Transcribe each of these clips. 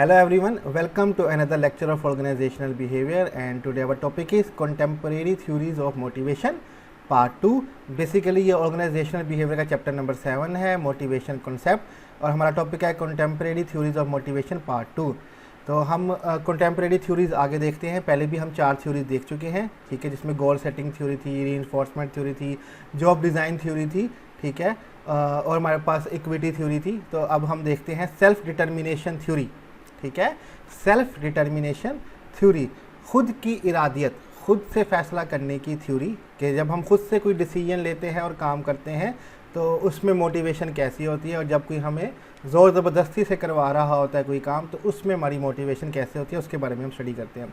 Hello everyone, welcome to another lecture of organizational behavior, and today our topic is contemporary theories of motivation part 2। Basically ये organisational behaviour का chapter number 7 है, motivation concept, और हमारा topic है contemporary theories of motivation part 2। तो हम contemporary theories आगे देखते हैं। पहले भी हम 4 थ्योरीज देख चुके हैं, ठीक है, जिसमें गोल सेटिंग थ्योरी थी, रीइंफोर्समेंट थ्योरी थी, जॉब डिज़ाइन थ्योरी थी, ठीक है, और हमारे पास इक्विटी थ्योरी थी। तो अब हम देखते हैं सेल्फ डिटर्मिनेशन थ्योरी, ठीक है। सेल्फ डिटर्मिनेशन थ्योरी, खुद की इरादियत, खुद से फैसला करने की थ्योरी, कि जब हम खुद से कोई डिसीजन लेते हैं और काम करते हैं तो उसमें मोटिवेशन कैसी होती है, और जब कोई हमें ज़ोर ज़बरदस्ती से करवा रहा होता है कोई काम तो उसमें हमारी मोटिवेशन कैसे होती है, उसके बारे में हम स्टडी करते हैं।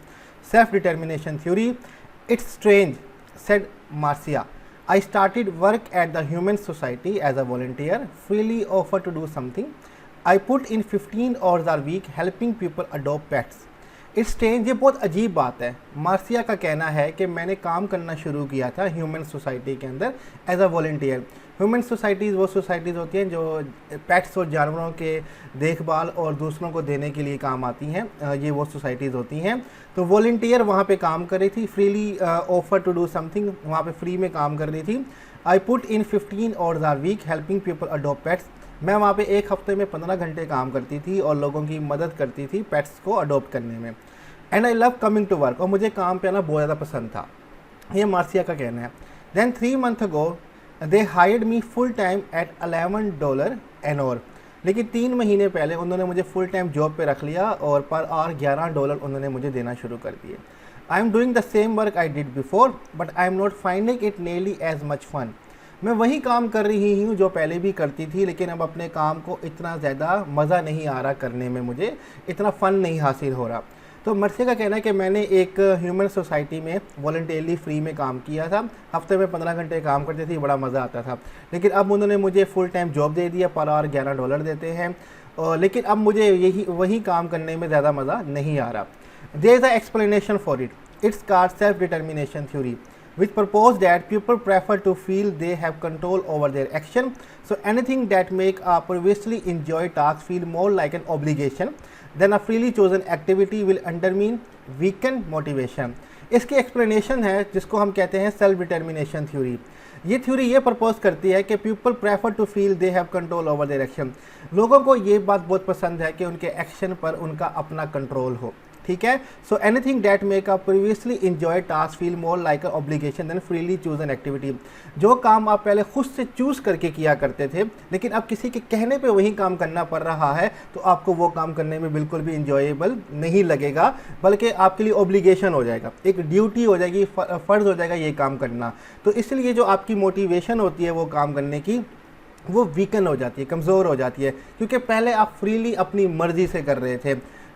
Self determination theory, it's strange said Marcia, I started work at the Human Society as a volunteer, freely offered to do something. I put in 15 hours a week helping people adopt pets. It's strange, ये बहुत अजीब बात है। Marcia का कहना है कि मैंने काम करना शुरू किया था ह्यूमन सोसाइटी के अंदर as a volunteer. Human societies वो सोसाइटीज़ होती हैं जो पेट्स और जानवरों के देखभाल और दूसरों को देने के लिए काम आती हैं, ये वो सोसाइटीज़ होती हैं। तो वॉल्टियर वहाँ पे काम कर रही थी, freely offer to do something, वहाँ पे फ्री में काम कर रही थी। I put in 15 hours a week helping people adopt pets, मैं वहाँ पे एक हफ्ते में 15 घंटे काम करती थी और लोगों की मदद करती थी पेट्स को अडॉप्ट करने में। And I love coming to work, और मुझे काम पे आना बहुत ज़्यादा पसंद था, ये मार्सिया का कहना है। Then 3 months ago they hired me full time at $11 an hour, लेकिन 3 महीने पहले उन्होंने मुझे फुल टाइम जॉब पे रख लिया और पर आवर $11 उन्होंने मुझे देना शुरू कर दिए। I am doing the same work I did before but I am not finding it nearly as much fun, मैं वही काम कर रही हूँ जो पहले भी करती थी, लेकिन अब अपने काम को इतना ज़्यादा मज़ा नहीं आ रहा करने में, मुझे इतना फ़न नहीं हासिल हो रहा। तो मर्सिया का कहना है कि मैंने एक ह्यूमन सोसाइटी में वॉलंटियरली फ्री में काम किया था, हफ्ते में 15 घंटे काम करती थी, बड़ा मज़ा आता था, लेकिन अब उन्होंने मुझे फुल टाइम जॉब दे दिया, पर आवर $11 देते हैं, और लेकिन अब मुझे वही काम करने में ज़्यादा मज़ा नहीं आ रहा। There is a explanation for it, it's called self determination theory, which propose that people prefer to feel they have control over their action. So anything that make a previously enjoyed task feel more like an obligation than a freely chosen activity will undermine weaken motivation. इसकी explanation है जिसको हम कहते हैं self determination theory. ये theory ये propose करती है कि people prefer to feel they have control over their action, लोगों को ये बात बहुत पसंद है कि उनके एक्शन पर उनका अपना कंट्रोल हो, ठीक है। So anything that make a previously enjoy task feel more like a obligation than freely choose an activity, जो काम आप पहले खुद से चूज़ करके किया करते थे लेकिन अब किसी के कहने पे वही काम करना पड़ रहा है तो आपको वो काम करने में बिल्कुल भी इंजॉयबल नहीं लगेगा, बल्कि आपके लिए ऑब्लिगेशन हो जाएगा, एक ड्यूटी हो जाएगी, फ़र्ज़ हो जाएगा ये काम करना। तो इसलिए जो आपकी मोटिवेशन होती है वो काम करने की, वो वीकन हो जाती है, कमज़ोर हो जाती है, क्योंकि पहले आप फ्रीली अपनी मर्ज़ी से कर रहे थे।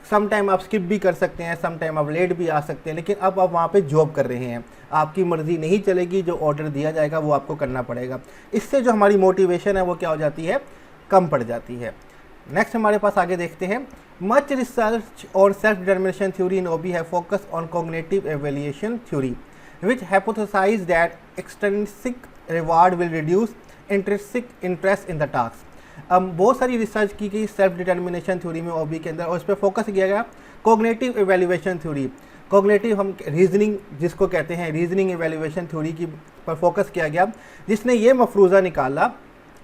सम टाइम आप स्किप भी कर सकते हैं, सम टाइम आप लेट भी आ सकते हैं, लेकिन अब आप वहाँ पे जॉब कर रहे हैं, आपकी मर्ज़ी नहीं चलेगी, जो ऑर्डर दिया जाएगा वो आपको करना पड़ेगा। इससे जो हमारी मोटिवेशन है वो क्या हो जाती है, कम पड़ जाती है। नेक्स्ट हमारे पास आगे देखते हैं, much research on self determination theory in OB है focus on cognitive evaluation theory which hypothesize that extrinsic reward will reduce intrinsic interest in the task। अब बहुत सारी रिसर्च की गई सेल्फ डिटर्मिनेशन थ्योरी में ओबी के अंदर, और इस पर फोकस किया गया कॉग्निटिव एवेल्यूएशन थ्योरी। कॉग्निटिव हम रीजनिंग जिसको कहते हैं, रीजनिंग एवेल्यूएशन थ्योरी की पर फोकस किया गया, जिसने ये मफरूज़ा निकाला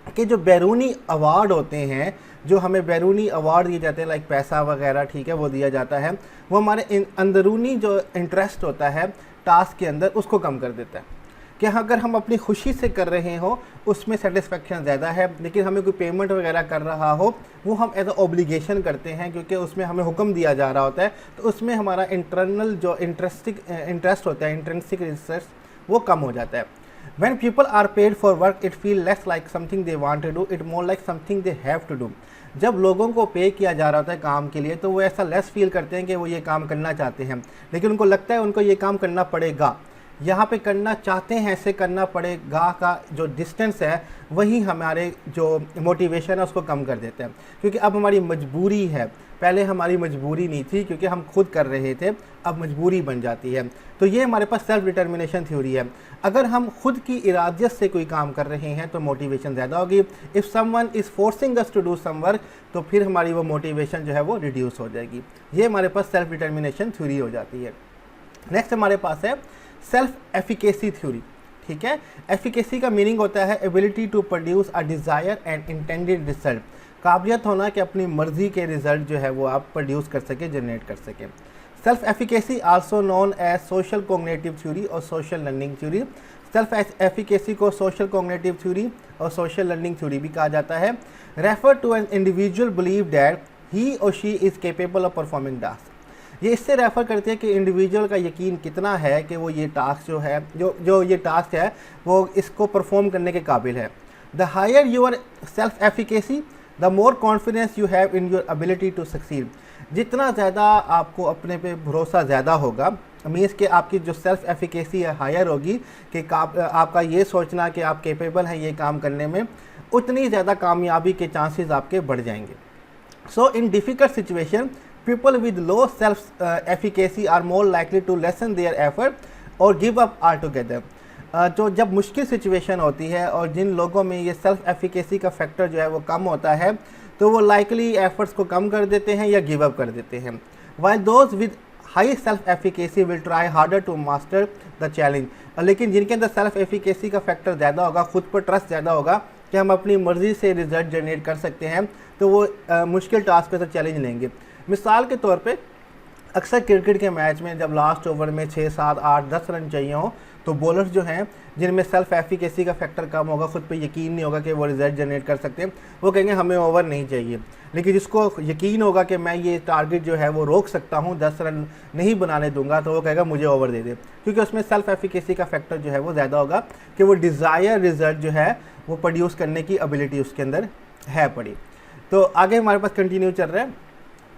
कि जो बैरूनी अवार्ड होते हैं, जो हमें बैरूनी अवार्ड दिए जाते हैं लाइक पैसा वगैरह, ठीक है, वो दिया जाता है, वो हमारे अंदरूनी जो इंटरेस्ट होता है टास्क के अंदर उसको कम कर देता है। कि अगर हम अपनी खुशी से कर रहे हो उसमें सेटिस्फेक्शन ज़्यादा है, लेकिन हमें कोई पेमेंट वगैरह कर रहा हो वो हम एज अ ऑब्लिगेशन करते हैं, क्योंकि उसमें हमें हुक्म दिया जा रहा होता है, तो उसमें हमारा इंटरनल जो इंटरेस्ट होता है, इंट्रिंसिक इंटरेस्ट, वो कम हो जाता है। When people are paid for work it feel less like something they want to do, it more like something they have to do. जब लोगों को पे किया जा रहा होता है काम के लिए तो वो ऐसा लेस फील करते हैं कि वो ये काम करना चाहते हैं, लेकिन उनको लगता है उनको ये काम करना पड़ेगा, यहाँ पे करना चाहते हैं ऐसे करना पड़ेगा का जो डिस्टेंस है वही हमारे जो मोटिवेशन है उसको कम कर देते हैं, क्योंकि अब हमारी मजबूरी है। पहले हमारी मजबूरी नहीं थी क्योंकि हम खुद कर रहे थे, अब मजबूरी बन जाती है। तो ये हमारे पास सेल्फ डिटर्मिनेशन थ्योरी है। अगर हम खुद की इरादियत से कोई काम कर रहे हैं तो मोटिवेशन ज़्यादा होगी। If someone is forcing us to do some work, तो फिर हमारी वो मोटिवेशन जो है वो रिड्यूस हो जाएगी। ये हमारे पास सेल्फ डिटर्मिनेशन थ्योरी हो जाती है। नेक्स्ट हमारे पास है सेल्फ एफिकेसी थ्योरी। ठीक है, एफिकेसी का मीनिंग होता है ability to produce a desire and intended result, काबिलियत होना कि अपनी मर्जी के रिजल्ट जो है वो आप प्रोड्यूस कर सके, जनरेट कर सके। Self efficacy also known as social cognitive theory और social learning theory. Self efficacy को सोशल कॉग्निटिव थ्योरी और सोशल लर्निंग थ्योरी भी कहा जाता है। Refer to an individual believe that he और she is capable of performing task. ये इससे रेफ़र करते हैं कि इंडिविजुअल का यकीन कितना है कि वो ये टास्क जो है जो ये टास्क है वो इसको परफॉर्म करने के काबिल है। The higher your self efficacy the more confidence you have in your ability to succeed. जितना ज़्यादा आपको अपने पे भरोसा ज़्यादा होगा, मीन्स कि आपकी जो सेल्फ एफिकेसी है हायर होगी कि आपका ये सोचना कि आप केपेबल हैं ये काम करने में, उतनी ज़्यादा कामयाबी के चांसेस आपके बढ़ जाएंगे। So in difficult situation people with low self efficacy are more likely to lessen their effort or give up altogether। जो जब मुश्किल सिचुएशन होती है और जिन लोगों में ये सेल्फ एफिकेसी का फैक्टर जो है वो कम होता है तो वो लाइकली एफर्ट्स को कम कर देते हैं या गिव अप कर देते हैं। while those with high self efficacy will try harder to master the challenge। लेकिन जिनके अंदर सेल्फ एफिकेसी का फैक्टर ज़्यादा होगा, खुद पर ट्रस्ट ज़्यादा होगा कि हम अपनी मर्ज़ी से रिजल्ट जनरेट कर सकते हैं, तो वो मुश्किल टास्क से चैलेंज लेंगे। मिसाल के तौर पे अक्सर क्रिकेट के मैच में जब लास्ट ओवर में 6, 7, 8, 10 रन चाहिए हो तो बॉलर्स जो हैं जिनमें सेल्फ एफिकेसी का फैक्टर कम होगा, खुद पे यकीन नहीं होगा कि वो रिजल्ट जनरेट कर सकते हैं, वो कहेंगे हमें ओवर नहीं चाहिए। लेकिन जिसको यकीन होगा कि मैं ये टारगेट जो है वो रोक सकता हूँ, 10 रन नहीं बनाने दूंगा, तो वो कहेगा मुझे ओवर दे दे, क्योंकि उसमें सेल्फ एफिकेसी का फैक्टर जो है वो ज़्यादा होगा कि वो डिज़ायर रिजल्ट जो है वो प्रोड्यूस करने की एबिलिटी उसके अंदर है पड़ी। तो आगे हमारे पास कंटिन्यू चल रहा है।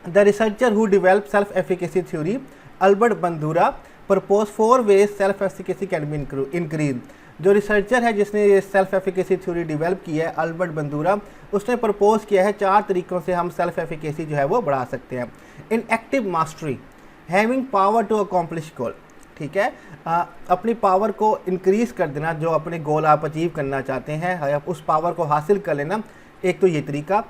The researcher who developed self-efficacy theory, Albert Bandura, proposed 4 ways self-efficacy can be increased। जो रिसर्चर है जिसने ये सेल्फ एफिकेसी थ्योरी डेवलप की है, अल्बर्ट बंदूरा, उसने प्रपोज किया है 4 तरीक़ों से हम सेल्फ एफिकेसी जो है वो बढ़ा सकते हैं। Enactive mastery, having power to accomplish goal. ठीक है, अपनी पावर को इंक्रीज़ कर देना, जो अपने गोल आप अचीव करना चाहते हैं आप उस पावर को हासिल कर लेना, एक तो ये तरीका।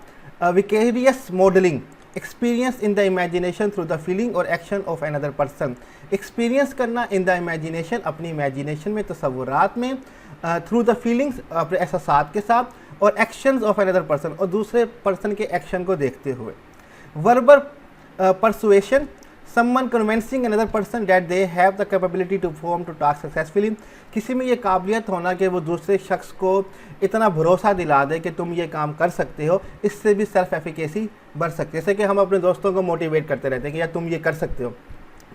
Vicarious modelling, experience in the imagination through the feeling और action of another person. Experience करना इन द इमेजिनेशन, अपनी इमेजिनेशन में, तसव्वुरात में, थ्रू द फीलिंग्स, अपने एहसासात के साथ, और एक्शंस ऑफ अनदर पर्सन, और दूसरे पर्सन के एक्शन को देखते हुए। Verbal persuasion, someone convincing another person that they have the capability to perform to task successfully। किसी में ये काबिलियत होना कि वो दूसरे शख्स को इतना भरोसा दिला दे कि तुम ये काम कर सकते हो, इससे भी सेल्फ एफिकेसी बढ़ सकती है। जैसे कि हम अपने दोस्तों को मोटिवेट करते रहते हैं कि यार तुम ये कर सकते हो,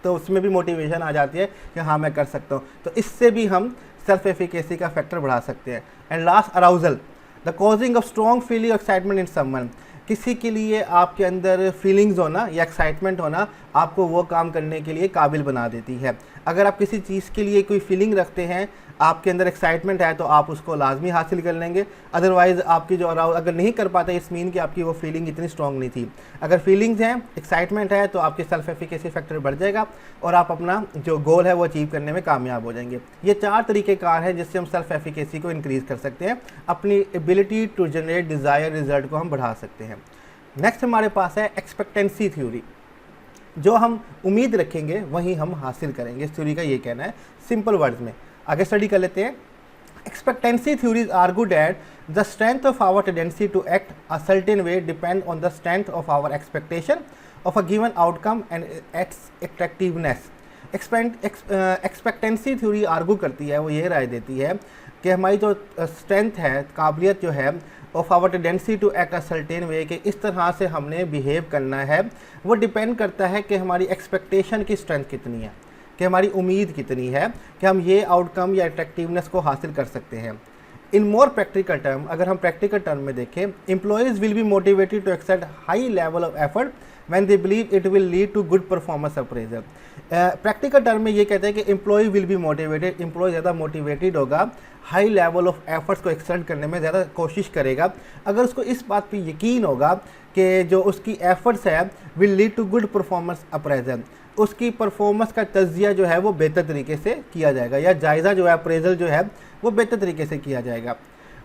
तो उसमें भी मोटिवेशन आ जाती है कि हाँ मैं कर सकता हूँ, तो इससे भी हम सेल्फ एफिकेसी का फैक्टर बढ़ा सकते हैं। And last, arousal, the causing of strong feeling excitement in someone. किसी के लिए आपके अंदर फीलिंग्स होना या एक्साइटमेंट होना आपको वो काम करने के लिए काबिल बना देती है। अगर आप किसी चीज़ के लिए कोई फीलिंग रखते हैं, आपके अंदर एक्साइटमेंट है, तो आप उसको लाजमी हासिल कर लेंगे। अदरवाइज़ आपकी जो अगर नहीं कर पाते, इस मीन कि आपकी वो फीलिंग इतनी स्ट्रॉन्ग नहीं थी। अगर फीलिंग्स हैं, एक्साइटमेंट है, तो आपके सेल्फ एफिकेसी फैक्टर बढ़ जाएगा और आप अपना जो गोल है वो अचीव करने में कामयाब हो जाएंगे। ये 4 तरीक़ेकार हैं जिससे हम सेल्फ एफिकेसी को इंक्रीज़ कर सकते हैं, अपनी ability to generate desire result को हम बढ़ा सकते हैं। नेक्स्ट हमारे पास है एक्सपेक्टेंसी थ्योरी। जो हम उम्मीद रखेंगे वही हम हासिल करेंगे, इस थ्योरी का ये कहना है सिंपल वर्ड्स में। आगे स्टडी कर लेते हैं। Expectancy theories argue that the strength of our tendency to act a certain way depend on the strength of our expectation of a given outcome and its attractiveness. Expectancy theory argue करती है, वो ये राय देती है कि हमारी जो strength है, काबिलियत जो है of our tendency to act a certain way, कि इस तरह से हमने बिहेव करना है, वो डिपेंड करता है कि हमारी एक्सपेक्टेशन की स्ट्रेंथ कितनी है, कि हमारी उम्मीद कितनी है कि हम ये आउटकम या अट्रैक्टिवनेस को हासिल कर सकते हैं। इन मोर प्रैक्टिकल टर्म, अगर हम प्रैक्टिकल टर्म में देखें, employees will be motivated to exert high level of effort when they believe it will lead to good performance appraisal. Practical term में ये कहते हैं कि employee will be motivated, employee ज़्यादा मोटिवेटेड होगा, हाई लेवल ऑफ एफर्ट्स को extend करने में ज़्यादा कोशिश करेगा अगर उसको इस बात पे यकीन होगा कि जो उसकी एफर्ट्स है will lead to good performance appraisal, उसकी परफॉर्मेंस का तज्जिया जो है वो बेहतर तरीके से किया जाएगा, या जायज़ा जो है अप्रेजल जो है वो बेहतर तरीके से किया जाएगा।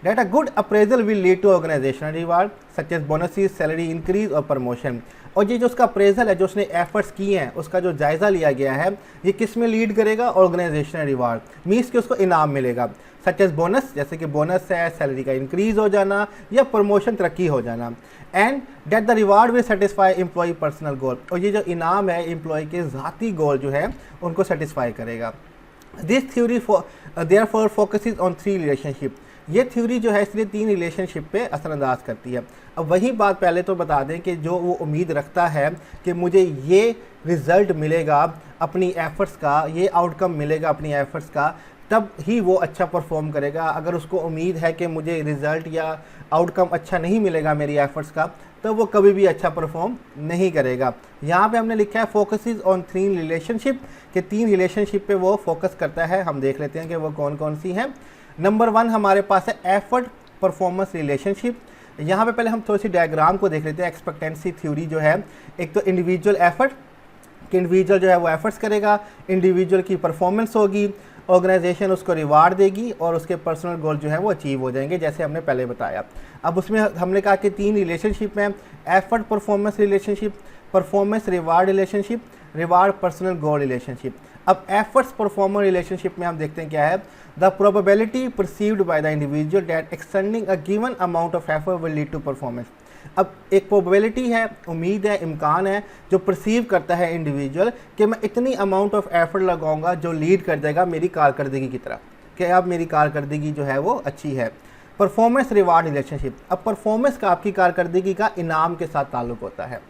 That a good appraisal will lead to organisational reward such as bonuses, salary increase और प्रमोशन। और ये जो उसका अप्रेजल है, जो उसने एफर्ट्स किए हैं, उसका जो जायज़ा लिया गया है, ये किस में लीड करेगा? ऑर्गेनाइजेशनल रिवार्ड, मीन्स कि उसको इनाम मिलेगा, सच एज बोनस, जैसे कि बोनस है, सैलरी का इंक्रीज हो जाना या प्रमोशन, तरक्की हो जाना। And that the reward will satisfy employee personal goal, और ये जो इनाम है एम्प्लॉय के ज़ाती गोल जो है उनको सेटिस्फाई करेगा। This theory therefore focuses on 3 relationship, ये थ्योरी जो है इसलिए 3 रिलेशनशिप पे असरअंदाज करती है। अब वही बात पहले तो बता दें कि जो वो उम्मीद रखता है कि मुझे ये रिज़ल्ट मिलेगा अपनी एफ़र्ट्स का, ये आउटकम मिलेगा अपनी एफ़र्ट्स का, तब ही वो अच्छा परफॉर्म करेगा। अगर उसको उम्मीद है कि मुझे रिज़ल्ट या आउटकम अच्छा नहीं मिलेगा मेरी एफ़र्ट्स का, तो वो कभी भी अच्छा परफॉर्म नहीं करेगा। यहाँ पे हमने लिखा है फोकसेस ऑन 3 रिलेशनशिप, कि 3 रिलेशनशिप पे वो फोकस करता है। हम देख लेते हैं कि वो कौन कौन सी हैं। नंबर 1 हमारे पास है एफर्ट परफॉर्मेंस रिलेशनशिप। यहाँ पे पहले हम थोड़ी सी डायग्राम को देख लेते हैं। एक्सपेक्टेंसी थ्योरी जो है, एक तो इंडिविजुअल एफर्ट, कि इंडिविजुअल जो है वो एफर्ट्स करेगा, इंडिविजुअल की परफॉर्मेंस होगी, ऑर्गेनाइजेशन उसको रिवार्ड देगी और उसके पर्सनल गोल जो है वो अचीव हो जाएंगे, जैसे हमने पहले बताया। अब उसमें हमने कहा कि 3 रिलेशनशिप हैं, effort performance relationship, performance reward relationship, reward personal goal relationship. अब एफर्ट्स परफॉर्मेंस रिलेशनशिप में हम देखते हैं क्या है, the probability perceived by the individual that extending a given amount of effort will lead to performance. अब एक प्रोबेबिलिटी है, उम्मीद है, इम्कान है जो परसीव करता है इंडिविजुअल कि मैं इतनी अमाउंट ऑफ एफर्ट लगाऊंगा जो लीड कर देगा मेरी कारकर्दगी की तरफ, कि अब मेरी कारकर्दगी जो है वो अच्छी है। परफॉर्मेंस रिवार्ड रिलेशनशिप, अब परफॉर्मेंस का आपकी कारकर्दगी का इनाम के साथ ताल्लुक होता है।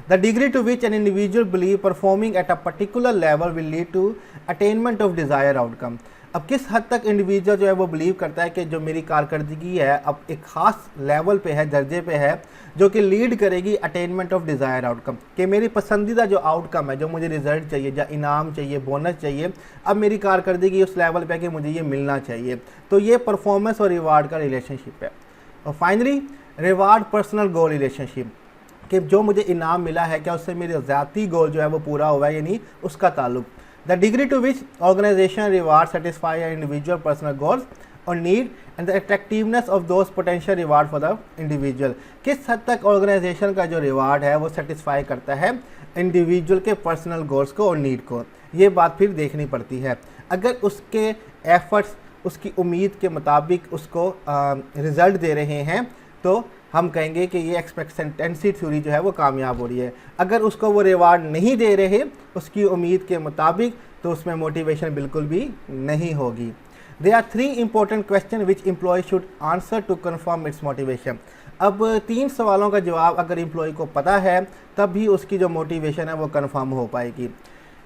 The degree to which an individual believe performing at a particular level will lead to attainment of desire outcome. अब किस हद तक इंडिविजुअल जो है वो बिलीव करता है कि जो मेरी कारकर्दगी है अब एक ख़ास लेवल पे है, दर्जे पे है, जो कि लीड करेगी अटेनमेंट ऑफ डिज़ायर आउटकम, कि मेरी पसंदीदा जो आउटकम है, जो मुझे रिजल्ट चाहिए, या इनाम चाहिए, बोनस चाहिए, अब मेरी कारकर्दगी उस लेवल पे है कि मुझे ये मिलना चाहिए। तो ये परफॉर्मेंस और रिवार्ड का रिलेशनशिप है। और finally reward personal goal relationship, कि जो मुझे इनाम मिला है क्या उससे मेरे ज़ाती गोल जो है वो पूरा हुआ है, यानी उसका ताल्लुक। The degree to which organisation reward satisfy individual personal goals और need and the attractiveness of those potential reward for the individual, किस हद तक ऑर्गेनाइजेशन का जो रिवार्ड है वो सेटिस्फाई करता है इंडिविजुअल के पर्सनल गोल्स को और नीड को, ये बात फिर देखनी पड़ती है। अगर उसके एफर्ट्स उसकी उम्मीद के मुताबिक उसको रिज़ल्ट दे रहे हैं तो हम कहेंगे कि ये एक्सपेक्टेंसी थ्योरी जो है वो कामयाब हो रही है। अगर उसको वो रिवार्ड नहीं दे रहे उसकी उम्मीद के मुताबिक, तो उसमें मोटिवेशन बिल्कुल भी नहीं होगी। There are 3 important question which employee should answer to confirm its motivation. अब 3 सवालों का जवाब अगर एम्प्लॉय को पता है तब भी उसकी जो मोटिवेशन है वो कन्फर्म हो पाएगी।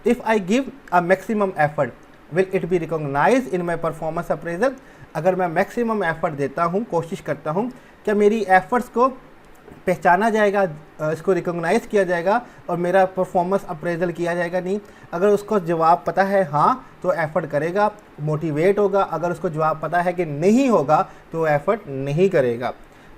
If I give a maximum effort will it be recognise in my performance appraisal. अगर मैं मैक्सिमम एफर्ट देता हूँ, कोशिश करता हूँ, क्या मेरी एफर्ट्स को पहचाना जाएगा, इसको रिकॉग्नाइज किया जाएगा और मेरा परफॉर्मेंस अप्रेजल किया जाएगा? नहीं। अगर उसको जवाब पता है हाँ, तो एफर्ट करेगा, मोटिवेट होगा। अगर उसको जवाब पता है कि नहीं होगा तो एफर्ट नहीं करेगा।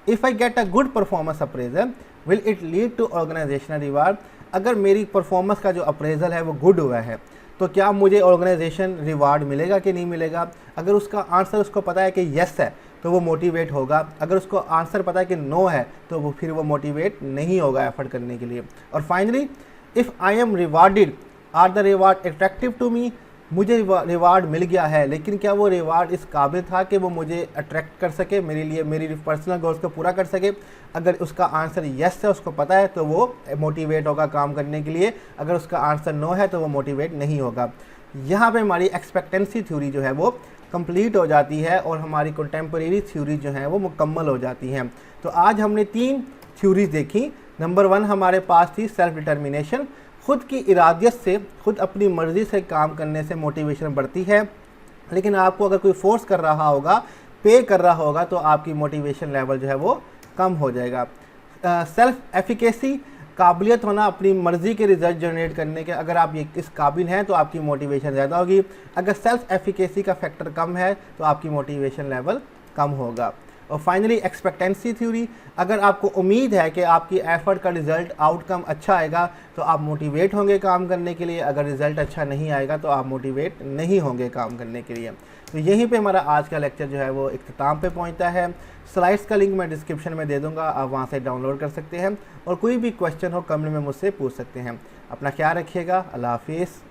If I get a good performance appraisal will it lead to organisational reward. अगर मेरी परफॉर्मेंस का जो अप्रेजल है वो गुड हुआ है तो क्या मुझे ऑर्गेनाइजेशन रिवार्ड मिलेगा कि नहीं मिलेगा? अगर उसका आंसर उसको पता है कि यस है तो वो मोटिवेट होगा। अगर उसको आंसर पता है कि नो है तो वो फिर वो मोटिवेट नहीं होगा एफर्ट करने के लिए। और finally, if I am rewarded are the reward attractive to me. मुझे रिवार्ड मिल गया है, लेकिन क्या वो रिवार्ड इस काबिल था कि वो मुझे अट्रैक्ट कर सके, मेरे लिए मेरी पर्सनल गोल्स को पूरा कर सके? अगर उसका आंसर यस है, उसको पता है, तो वो मोटिवेट होगा काम करने के लिए। अगर उसका आंसर नो है तो वो मोटिवेट नहीं होगा। यहाँ पे हमारी एक्सपेक्टेंसी थ्योरी जो है वो कंप्लीट हो जाती है और हमारी कंटेम्परेरी थ्योरी जो है वो मुकम्मल हो जाती हैं। तो आज हमने 3 थ्योरीज देखी। नंबर 1 हमारे पास थी सेल्फ डिटर्मिनेशन, खुद की इरादियत से, खुद अपनी मर्ज़ी से काम करने से मोटिवेशन बढ़ती है। लेकिन आपको अगर कोई फोर्स कर रहा होगा, पे कर रहा होगा, तो आपकी मोटिवेशन लेवल जो है वो कम हो जाएगा। सेल्फ एफिकेसी, काबिलियत होना अपनी मर्ज़ी के रिज़ल्ट जनरेट करने के, अगर आप ये इस काबिल हैं तो आपकी मोटिवेशन ज़्यादा होगी। अगर सेल्फ एफिकेसी का फैक्टर कम है तो आपकी मोटिवेशन लेवल कम होगा। और फाइनली एक्सपेक्टेंसी थ्योरी, अगर आपको उम्मीद है कि आपकी एफर्ट का रिज़ल्ट आउटकम अच्छा आएगा तो आप मोटिवेट होंगे काम करने के लिए, अगर रिज़ल्ट अच्छा नहीं आएगा तो आप मोटिवेट नहीं होंगे काम करने के लिए। तो यहीं पे हमारा आज का लेक्चर जो है वो इख्तिताम पे पहुंचता है। स्लाइड्स का लिंक मैं डिस्क्रिप्शन में दे दूंगा, आप वहां से डाउनलोड कर सकते हैं और कोई भी क्वेश्चन हो कमेंट में मुझसे पूछ सकते हैं। अपना ख्याल रखिएगा। अल्लाह हाफिज़।